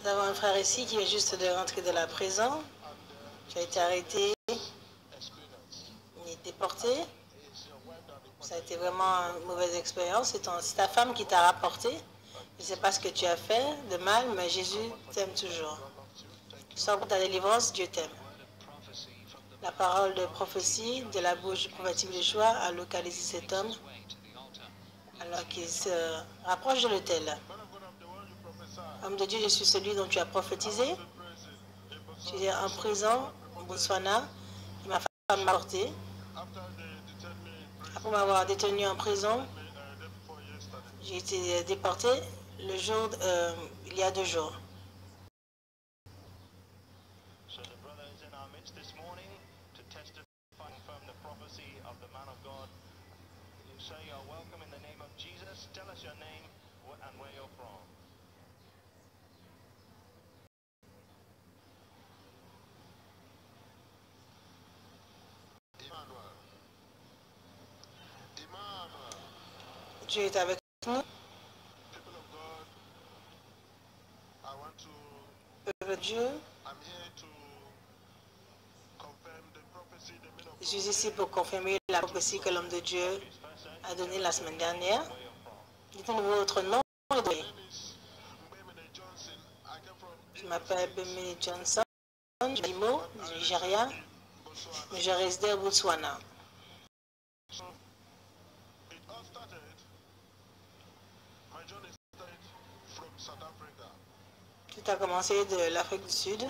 Nous avons un frère ici qui est juste de rentrer de la prison. Tu as été arrêté et déporté. Ça a été vraiment une mauvaise expérience. C'est ta femme qui t'a rapporté. Je ne sais pas ce que tu as fait de mal, mais Jésus t'aime toujours. Sans pour ta délivrance, Dieu t'aime. La parole de prophétie de la bouche du prophète Yeshua a localisé cet homme alors qu'il se rapproche de l'autel. Homme de Dieu, je suis celui dont tu as prophétisé. Tu es en prison au Botswana. Ma femme m'a porté. Après m'avoir détenu en prison, j'ai été déporté il y a 2 jours. Dieu est avec nous. Peuple de Dieu, je suis ici pour confirmer la prophétie que l'homme de Dieu a donnée la semaine dernière. Dites-nous votre nom. Je m'appelle Bemini Johnson, je suis du Nigeria, mais je réside au Botswana. Tout a commencé de l'Afrique du Sud.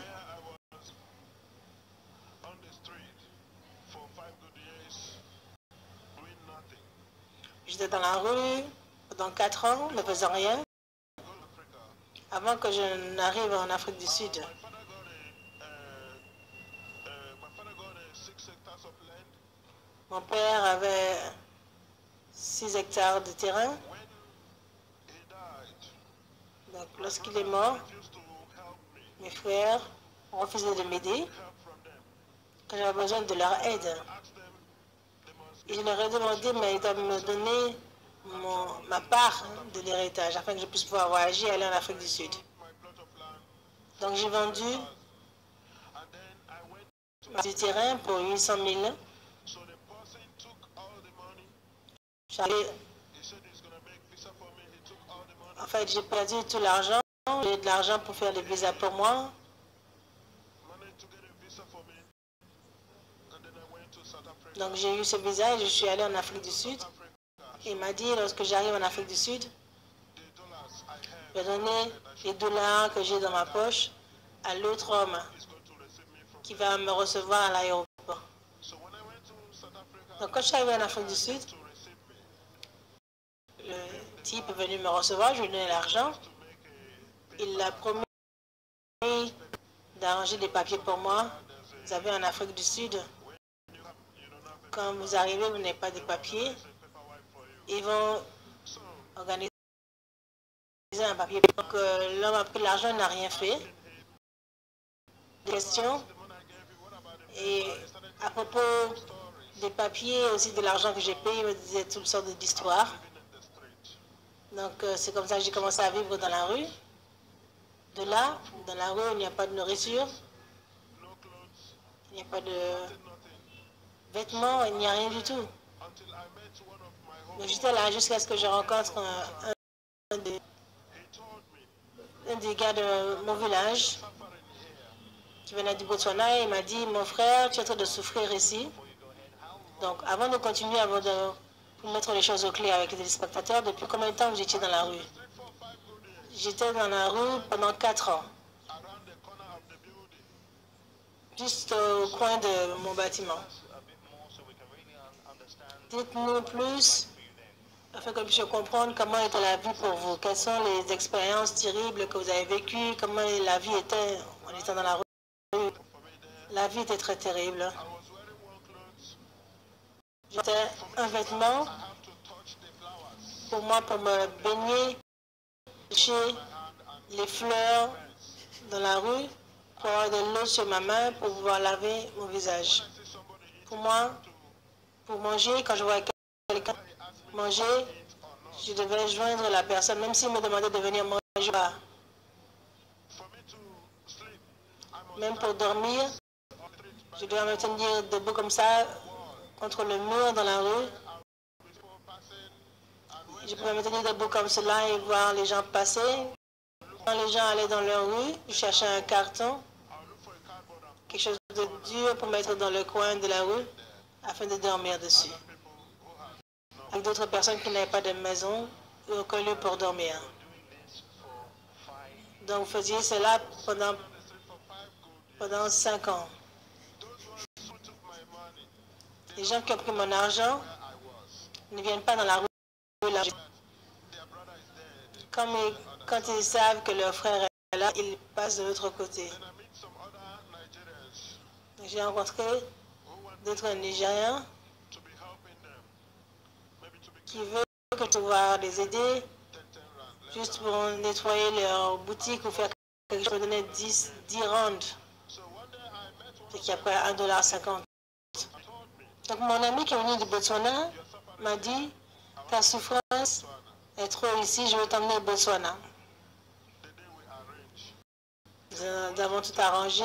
J'étais dans la rue pendant 4 ans, ne faisant rien, avant que je n'arrive en Afrique du Sud. Mon père avait 6 hectares de terrain. Donc, lorsqu'il est mort, mes frères ont refusé de m'aider quand j'avais besoin de leur aide. Et je leur ai demandé, mais ils doivent me donner ma part de l'héritage afin que je puisse pouvoir voyager et aller en Afrique du Sud. Donc, j'ai vendu du terrain pour 800 000. En fait, j'ai perdu tout l'argent. J'ai eu de l'argent pour faire le visa pour moi. Donc, j'ai eu ce visa et je suis allé en Afrique du Sud. Il m'a dit, lorsque j'arrive en Afrique du Sud, je vais donner les dollars que j'ai dans ma poche à l'autre homme qui va me recevoir à l'aéroport. Donc, quand je suis arrivé en Afrique du Sud, le type est venu me recevoir, je lui ai donné l'argent. Il a promis d'arranger des papiers pour moi. Vous savez, en Afrique du Sud, quand vous arrivez, vous n'avez pas de papiers. Ils vont organiser un papier. Donc, l'homme a pris l'argent, il n'a rien fait. Des questions. Et à propos des papiers, aussi de l'argent que j'ai payé, il me disait toutes sortes d'histoires. Donc, c'est comme ça que j'ai commencé à vivre dans la rue. De là, dans la rue, il n'y a pas de nourriture. Il n'y a pas de vêtements, il n'y a rien du tout. Donc, j'étais là jusqu'à ce que je rencontre un des gars de mon village qui venait du Botswana et il m'a dit, mon frère, tu es en train de souffrir ici. Donc, avant de continuer, pour mettre les choses au clair avec les spectateurs, depuis combien de temps vous étiez dans la rue? J'étais dans la rue pendant 4 ans. Juste au coin de mon bâtiment. Dites-nous plus, afin que je puisse comprendre comment était la vie pour vous. Quelles sont les expériences terribles que vous avez vécues, comment la vie était en étant dans la rue. La vie était très terrible. J'étais un vêtement pour moi, pour me baigner, toucher les fleurs dans la rue, pour avoir de l'eau sur ma main, pour pouvoir laver mon visage. Pour moi, pour manger, quand je voyais quelqu'un manger, je devais joindre la personne, même s'il me demandait de venir manger. Même pour dormir, je dois me tenir debout comme ça, contre le mur dans la rue. Je pouvais me tenir debout comme cela et voir les gens passer. Quand les gens allaient dans leur rue, je cherchais un carton, quelque chose de dur pour mettre dans le coin de la rue, afin de dormir dessus. Avec d'autres personnes qui n'avaient pas de maison ou aucun lieu pour dormir. Donc, vous faisiez cela pendant 5 ans. Les gens qui ont pris mon argent ne viennent pas dans la rue. Quand ils savent que leur frère est là, ils passent de l'autre côté. J'ai rencontré d'autres Nigériens qui veulent pouvoir les aider juste pour nettoyer leur boutique ou faire quelque chose. Je donnais 10 rands, ce qui est après $1,50. Donc mon ami qui est venu du Botswana m'a dit, ta souffrance est trop ici, je vais t'emmener au Botswana. Nous avons tout arrangé.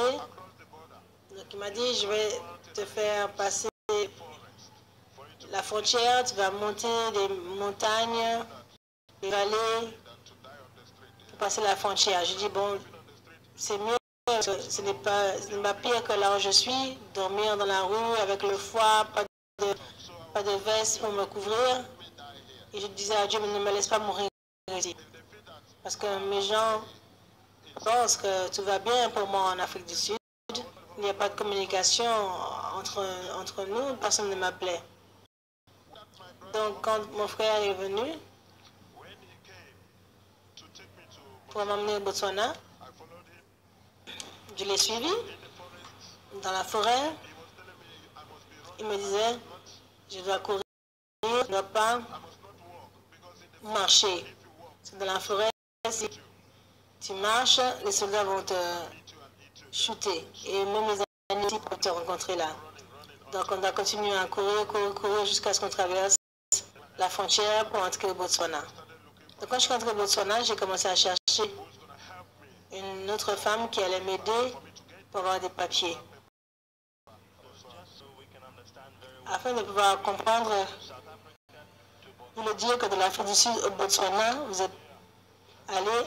Donc il m'a dit, je vais te faire passer la frontière, tu vas monter des montagnes, des vallées, pour passer la frontière. Je dis, bon, c'est mieux, ce n'est pas pire que là où je suis, dormir dans la rue avec le froid, pas de veste pour me couvrir. Et je disais à Dieu, ne me laisse pas mourir ici. Parce que mes gens pensent que tout va bien pour moi en Afrique du Sud. Il n'y a pas de communication entre nous, personne ne m'appelait. Donc quand mon frère est venu pour m'emmener au Botswana, je l'ai suivi dans la forêt. Il me disait, je dois courir, je ne dois pas marcher. Dans la forêt, si tu marches, les soldats vont te shooter. Et même les animaux peuvent te rencontrer là. Donc on doit continuer à courir jusqu'à ce qu'on traverse la frontière pour entrer au Botswana. Donc quand je suis entré au Botswana, j'ai commencé à chercher une autre femme qui allait m'aider pour avoir des papiers. Afin de pouvoir comprendre, vous le dire que de l'Afrique du Sud au Botswana, vous êtes allé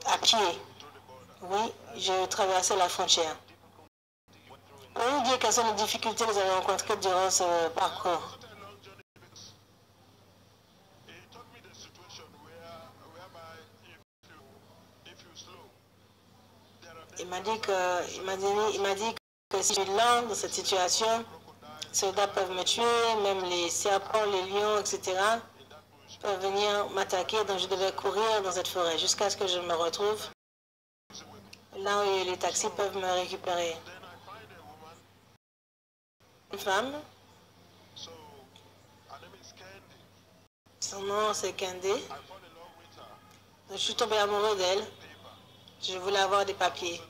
à pied. Oui, je traversais la frontière. Pour vous dire quelles sont les difficultés que vous avez rencontrées durant ce parcours. Il m'a dit que si je suis lent dans cette situation, les soldats peuvent me tuer, même les serpents, les lions, etc. peuvent venir m'attaquer, donc je devais courir dans cette forêt jusqu'à ce que je me retrouve là où les taxis peuvent me récupérer. Une femme, son nom c'est Kende. Je suis tombé amoureux d'elle. Je voulais avoir des papiers.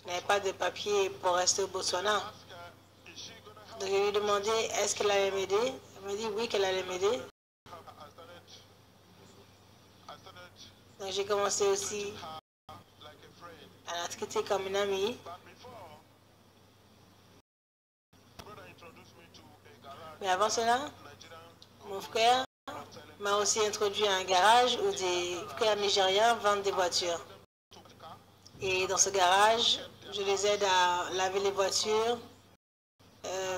Je n'avais pas de papiers pour rester au Botswana. Donc je lui ai demandé est-ce qu'elle allait m'aider. Elle m'a dit oui qu'elle allait m'aider. Donc j'ai commencé aussi à la traiter comme une amie. Mais avant cela, mon frère m'a aussi introduit à un garage où des frères nigériens vendent des voitures. Et dans ce garage, je les aide à laver les voitures,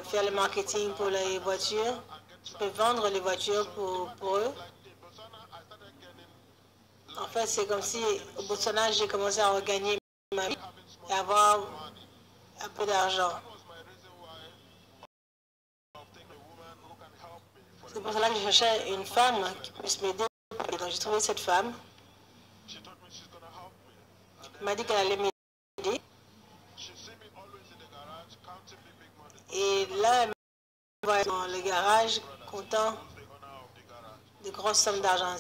faire le marketing pour les voitures. Je peux vendre les voitures pour eux. En fait, c'est comme si au Botswana, j'ai commencé à regagner ma vie et avoir un peu d'argent. C'est pour cela que je cherchais une femme qui puisse m'aider. Donc j'ai trouvé cette femme. Elle m'a dit qu'elle allait m'aider. Et là, elle me voit dans le garage comptant de grosses sommes d'argent.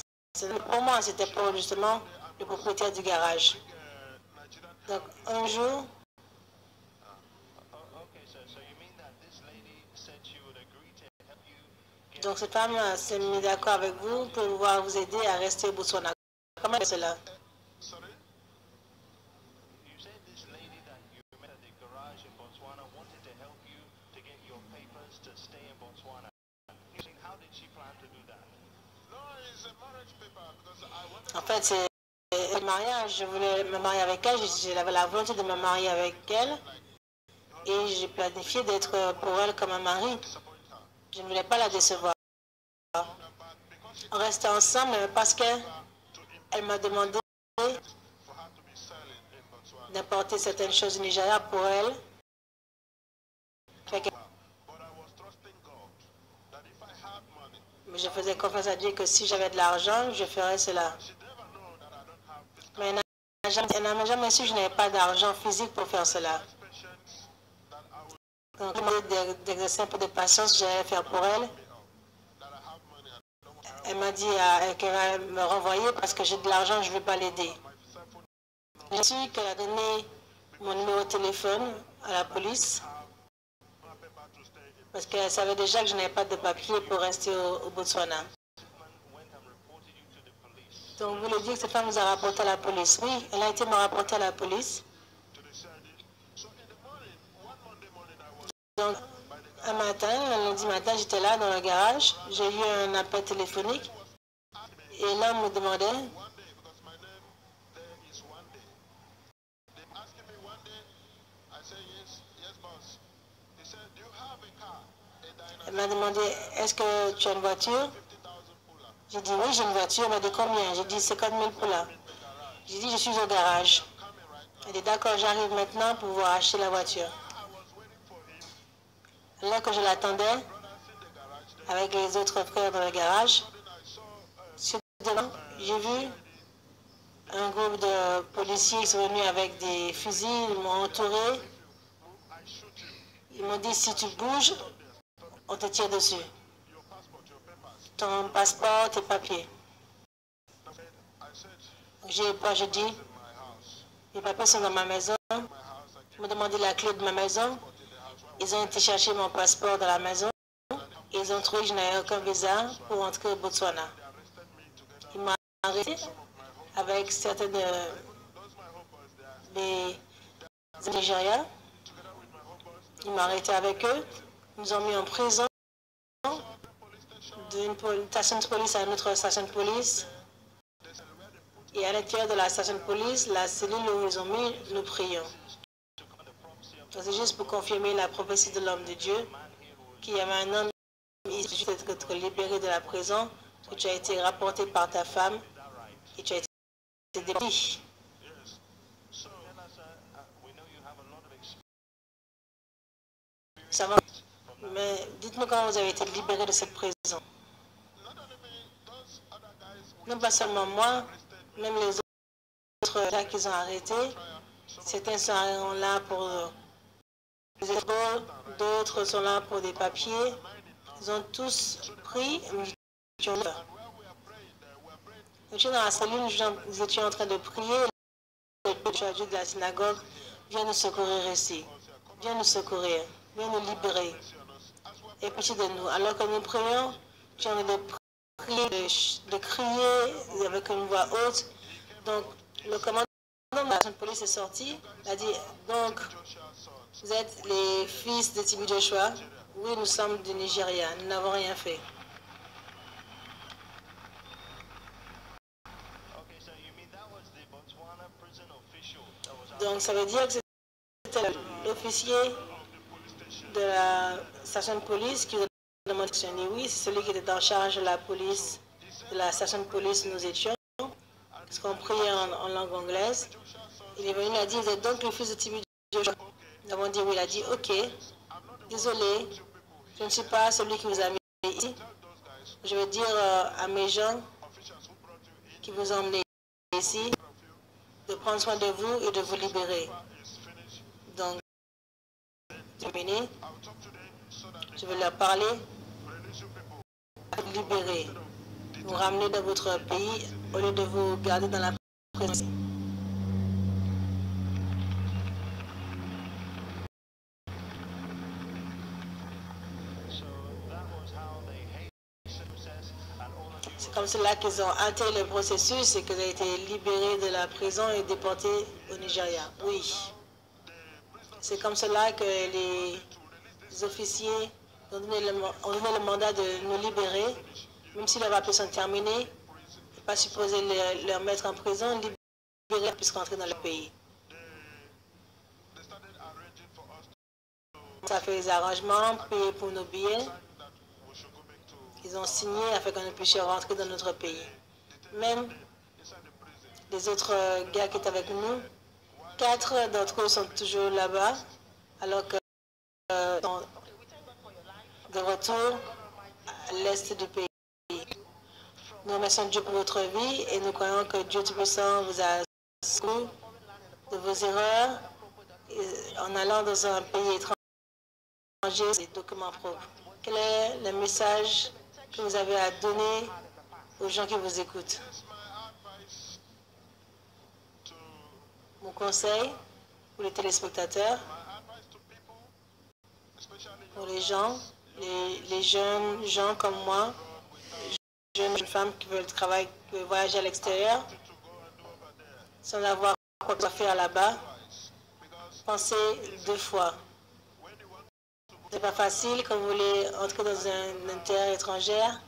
Pour moi, c'était pour justement le propriétaire du garage. Donc un jour, donc cette femme s'est mise d'accord avec vous pour pouvoir vous aider à rester au Botswana. Comment est cela? En fait, c'est le mariage. Je voulais me marier avec elle. J'avais la volonté de me marier avec elle. Et j'ai planifié d'être pour elle comme un mari. Je ne voulais pas la décevoir. On restait ensemble parce qu'elle m'a demandé d'importer certaines choses au Nigeria pour elle. Mais je faisais confiance à Dieu que si j'avais de l'argent, je ferais cela. Mais elle n'a jamais su que je n'avais pas d'argent physique pour faire cela. Donc, elle m'a dit d'exercer un peu de patience, j'allais faire pour elle. Elle m'a dit qu'elle va me renvoyer parce que j'ai de l'argent, je ne veux pas l'aider. J'ai su qu'elle a donné mon numéro de téléphone à la police parce qu'elle savait déjà que je n'avais pas de papier pour rester au Botswana. Donc, vous voulez dire que cette femme nous a rapporté à la police? Oui, elle a été me rapporter à la police. Donc, un lundi matin, j'étais là dans le garage. J'ai eu un appel téléphonique et l'homme me demandait elle m'a demandé, est-ce que tu as une voiture? J'ai dit, oui, j'ai une voiture, mais de combien? J'ai dit, 50 000 pour là. J'ai dit, je suis au garage. Elle dit, d'accord, j'arrive maintenant pour pouvoir acheter la voiture. Là que je l'attendais, avec les autres frères dans le garage, j'ai vu un groupe de policiers qui sont venus avec des fusils, ils m'ont entouré. Ils m'ont dit, si tu bouges, on te tire dessus. Ton passeport, tes papiers. J'ai pas, je dis, les papiers sont dans ma maison. Ils m'ont demandé la clé de ma maison. Ils ont été chercher mon passeport dans la maison. Ils ont trouvé que je n'avais aucun visa pour entrer au Botswana. Ils m'ont arrêté avec certaines des Nigériens. Ils m'ont arrêté avec eux. Ils nous ont mis en prison d'une station de police à une autre station de police. Et à l'intérieur de la station de police, la cellule où ils ont mis, nous prions. C'est juste pour confirmer la prophétie de l'homme de Dieu, qu'il y avait un homme qui est être libéré de la prison, que tu as été rapporté par ta femme et tu as été débrouillé. Ça va. Mais dites-moi comment vous avez été libéré de cette prison. Non pas seulement moi, même les autres là qu'ils ont arrêtés. Certains sont là pour des épaules, d'autres sont là pour des papiers. Ils ont tous pris. Nous étions dans la cellule, nous étions en train de prier. Le chef de la synagogue vient nous secourir ici. Viens nous secourir. Viens nous libérer. Et pitié de nous. Alors que nous prions, tu en es de prier, de crier avec une voix haute. Donc, le commandant de la police est sorti. Il a dit, donc, vous êtes les fils de Tibi Joshua? Oui, nous sommes du Nigeria. Nous n'avons rien fait. Donc, ça veut dire que c'était l'officier de la station de police qui nous a demandé de oui, c'est celui qui était en charge de la police, de la station de police où nous étions, parce qu'on priait en langue anglaise. Il est venu, il a dit, vous êtes donc le fils de Tibi Joshua? Nous avons dit oui, il a dit, ok, désolé, je ne suis pas celui qui vous a mis ici. Je vais dire à mes gens qui vous ont emmené ici de prendre soin de vous et de vous libérer. Donc, terminé. Je vais leur parler, vous libérer, vous ramener dans votre pays au lieu de vous garder dans la prison. C'est comme cela qu'ils ont hâté le processus et qu'ils ont été libérés de la prison et déportés au Nigeria. Oui. C'est comme cela que les officiers ont donné le mandat de nous libérer, même si les papiers sont terminés, pas supposé leur mettre en prison, libérer puissent rentrer dans le pays. Ça fait les arrangements, payer pour nos billets. Ils ont signé afin que nous puissions rentrer dans notre pays. Même les autres gars qui étaient avec nous, 4 d'entre eux sont toujours là-bas, alors que sont de retour à l'est du pays. Nous remercions Dieu pour votre vie et nous croyons que Dieu Tout-Puissant vous a sauvé de vos erreurs en allant dans un pays étranger, des documents propres. Quel est le message que vous avez à donner aux gens qui vous écoutent? Mon conseil pour les téléspectateurs, pour les gens, les jeunes gens comme moi, jeunes femmes qui veulent travailler, qui veulent voyager à l'extérieur, sans avoir quoi que ce soit faire là-bas, pensez 2 fois. Ce n'est pas facile quand vous voulez entrer dans une terre étrangère,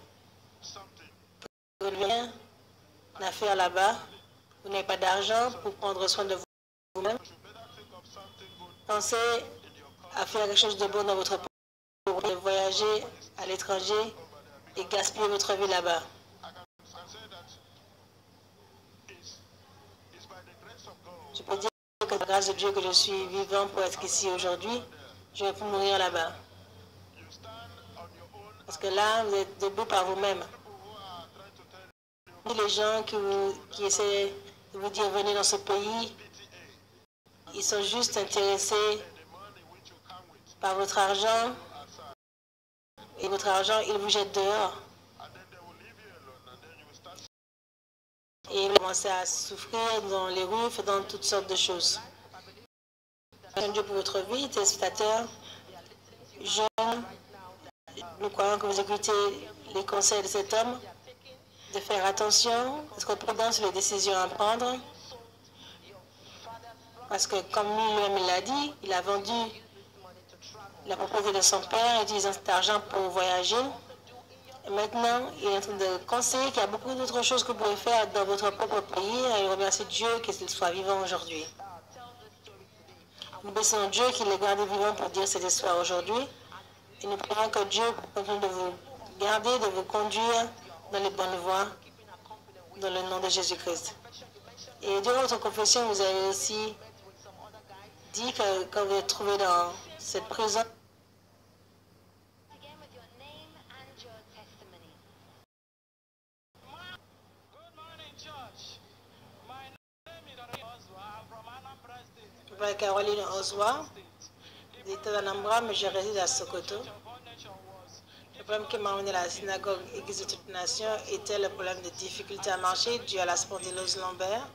vous n'avez rien à faire là-bas, vous n'avez pas d'argent pour prendre soin de vous-même. Pensez à faire quelque chose de bon dans votre pays, pour voyager à l'étranger et gaspiller votre vie là-bas. Je peux dire que c'est la grâce de Dieu que je suis vivant pour être ici aujourd'hui. Je vais plus mourir là-bas. Parce que là, vous êtes debout par vous-même. Les gens qui essaient de vous dire venez dans ce pays, ils sont juste intéressés par votre argent. Et votre argent, ils vous jettent dehors. Et vous commencez à souffrir dans les rues, dans toutes sortes de choses. Merci Dieu pour votre vie, téléspectateurs, jeunes. Nous croyons que vous écoutez les conseils de cet homme, de faire attention, d'être prudent sur les décisions à prendre. Parce que comme lui-même l'a dit, il a vendu la propriété de son père, utilisant cet argent pour voyager. Et maintenant, il est en train de conseiller qu'il y a beaucoup d'autres choses que vous pouvez faire dans votre propre pays. Et remercie Dieu qu'il soit vivant aujourd'hui. Nous bénissons Dieu qu'il est gardé vivant pour dire cette histoire aujourd'hui. Et nous prions que Dieu continue de vous garder, de vous conduire dans les bonnes voies, dans le nom de Jésus-Christ. Et durant votre confession, vous avez aussi dit que quand vous êtes trouvé dans cette prison, je m'appelle Caroline Oswa, j'étais d'Anambra, mais je réside à Sokoto. Le problème qui m'a emmené à la synagogue Église de toute nation était le problème de difficulté à marcher dû à la spondylose lombaire.